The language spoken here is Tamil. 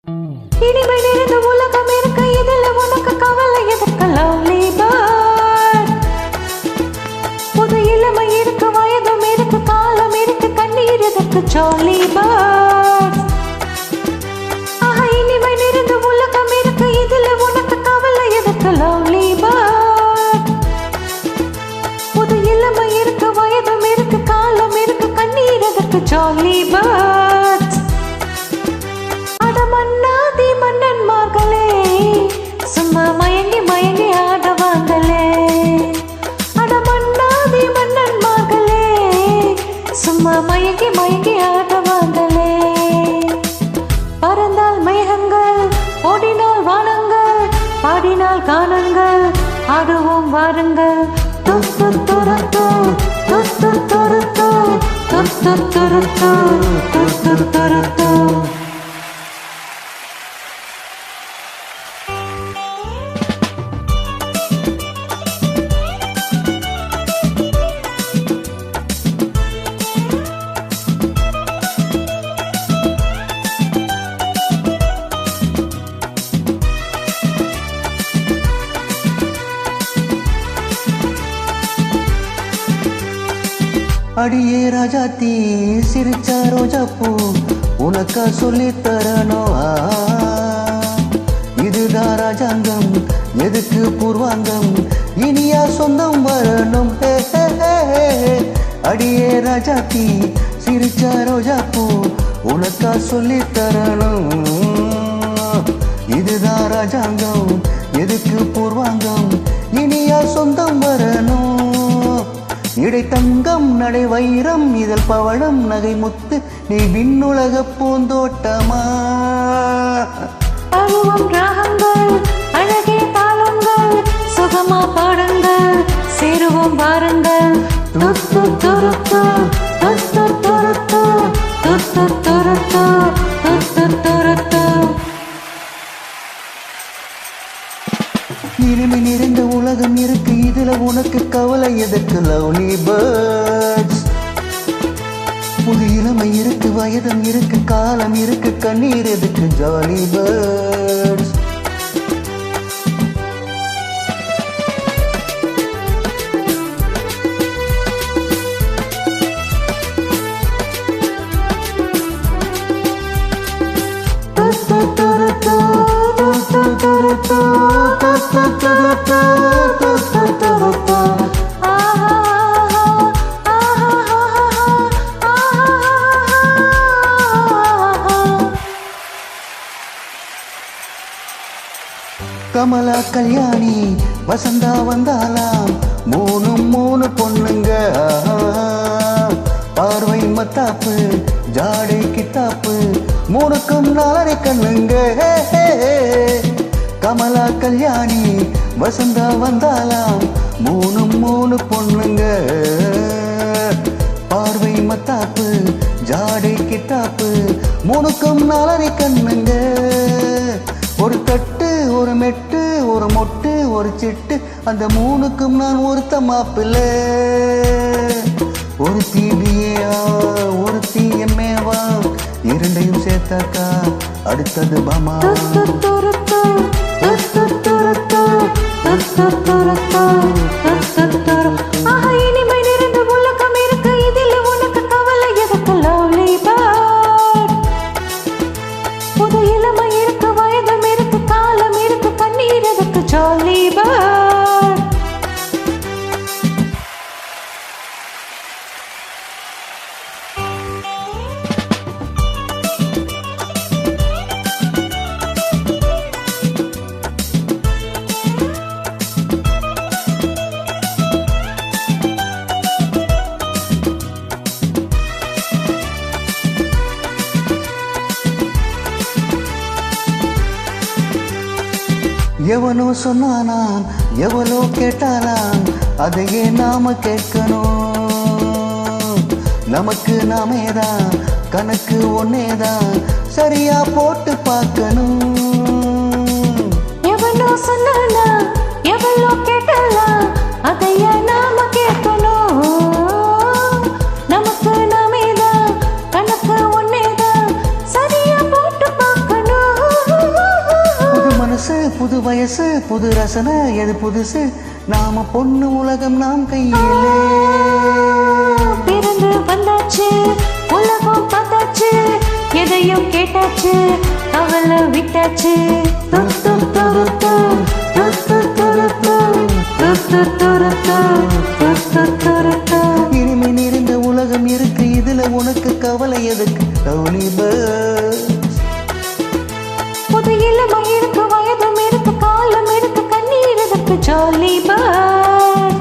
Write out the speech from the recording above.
இனிமை நிறைந்த உலகம் இருக்கு, இதுல உனக்கு கவலை எதற்கு லவ்லி பேர்ட்? புது இளமை இருக்கு, வயதும் இருக்கு, காலம் இருக்கு, கண்ணீர் எதற்கு ஜாலி பேர்ட்? ஆஹா, இனிமை நிறைந்த உலகம் இருக்கு, இதுல உனக்கு கவலை எதற்கு லவ்லி பேர்ட்? புது இளமை இருக்கு, வயதும் இருக்கு, காலம் இருக்கு, கண்ணீர் எதற்கு ஜாலி பேர்ட்? மன்னாதி மன்னன்மார்களே, சும்மா மயங்கி மயங்கி ஆடவாங்களே. அட மன்னாதி மன்னன்மார்களே, சும்மா மயங்கி மயங்கி ஆடவாங்களே. பறந்தால் மேகங்கள், ஓடினால் வானங்கள், பாடினால் கானங்கள், ஆடுவோம் வாருங்கள். துத்து துருத்து துத்து துருத்து துத்து துருத்து துத்து துருத்து. அடியே ராஜாத்தி சிரிச்சா ரோஜா பூ, உனக்கா சொல்லி தரணும். இதுதான் ராஜாங்கம், எதுக்கு பூர்வாங்கம், இனியா சொந்தம் வரணும். அடியே ராஜாத்தி சிரிச்சா ரோஜா பூ, உனக்கா சொல்லி தரணும். இதுதான் ராஜாங்கம், எதுக்கு பூர்வாங்கம், இனியா சொந்தம் வரணும். இடை தங்கம் நடை வைரம் இதழ் பவளம் நகை முத்து, நீ விண்ணுலக பூந்தோட்டமா. அருவம் ராகங்கள், அழகே தாளங்கள், சுகமா பாடுங்கள், சேருவோம் வாருங்கள். துத்து துருத்து துத்து துருத்து துத்து துருத்து துத்து துருத்து. இனிமை நிறைந்த உலகம் இருக்கு, இதுல உனக்கு கவலை எதற்கு லவ்லி பேர்ட்ஸ்? புது இளமை இருக்கு, வயதும் இருக்கு, காலம் இருக்கு, கண்ணீர் எதுக்கு ஜாலி பேர்ட்ஸ்? கமலா கல்யாணி வசந்தா வந்தாலாம், மூணு பொண்ணுங்க. பார்வை மத்தாப்பு ஜாடை கித்தாப்பு, மூணுக்கும் நாலரை கண்ணுங்க. கமலா கல்யாணி வசந்தா வந்தாலாம், மூணு பொண்ணுங்க. பார்வை மத்தாப்பு ஜாடை கித்தாப்பு, மூணுக்கும் நாலரை கண்ணுங்க. ஒரு தட்டு ஒரு மெட்டு ஒரு மொட்டு ஒரு சிட்டு, அந்த மூணுக்கும் நான் ஒருத்த மாப்பிள்ள. ஒரு தீபியா ஒரு தீயமேவா, இரண்டையும் சேர்த்தாக்கா அடுத்தது பாமா. இனிமை நிறைந்த உலகம் இருக்கு, இதில் உனக்கு கவலை எதற்கு லவ்லி பேர்ட்? புது இளமை இருக்கு, வயதும் இருக்கு, காலம் இருக்கு, கண்ணீர் எதற்கு ஜாலி பேர்ட்? எவனோ சொன்னானாம், எவளோ கேட்டாலாம், அதையே நாம கேட்கணும். நமக்கு நாமேதான், கணக்கு ஒன்னேதான், சரியா போட்டு பார்க்கணும். எவனோ சொன்னானா, எவளோ கேட்டாலாம், அதையே நாம கேட்கணும். நமக்கு நாமேதான், கணக்கு ஒன்னேதான், சரியா போட்டு பார்க்கணும். புது வயசு புது ரசனை எது புதுசு நாம பொண்ணு உலகம் நாம் கையிலே பிறந்து வந்தாச்சு உலகம் பார்த்தாச்சு எதையும் கேட்டாச்சு கவலை விட்டாச்சு துத்து துருத்து துத்து துருத்து துத்து துருத்து துத்து துருத்து இனிமே நிறைந்த உலகம் இருக்கு இதுல உனக்கு கவலை எதுக்கு லவ்லி பேர்ட்ஸ் புது இளமை இருக்கு வயதும் இருக்கு காலம் இருக்கு கண்ணீர் இருக்கு ஜாலி பேர்ட்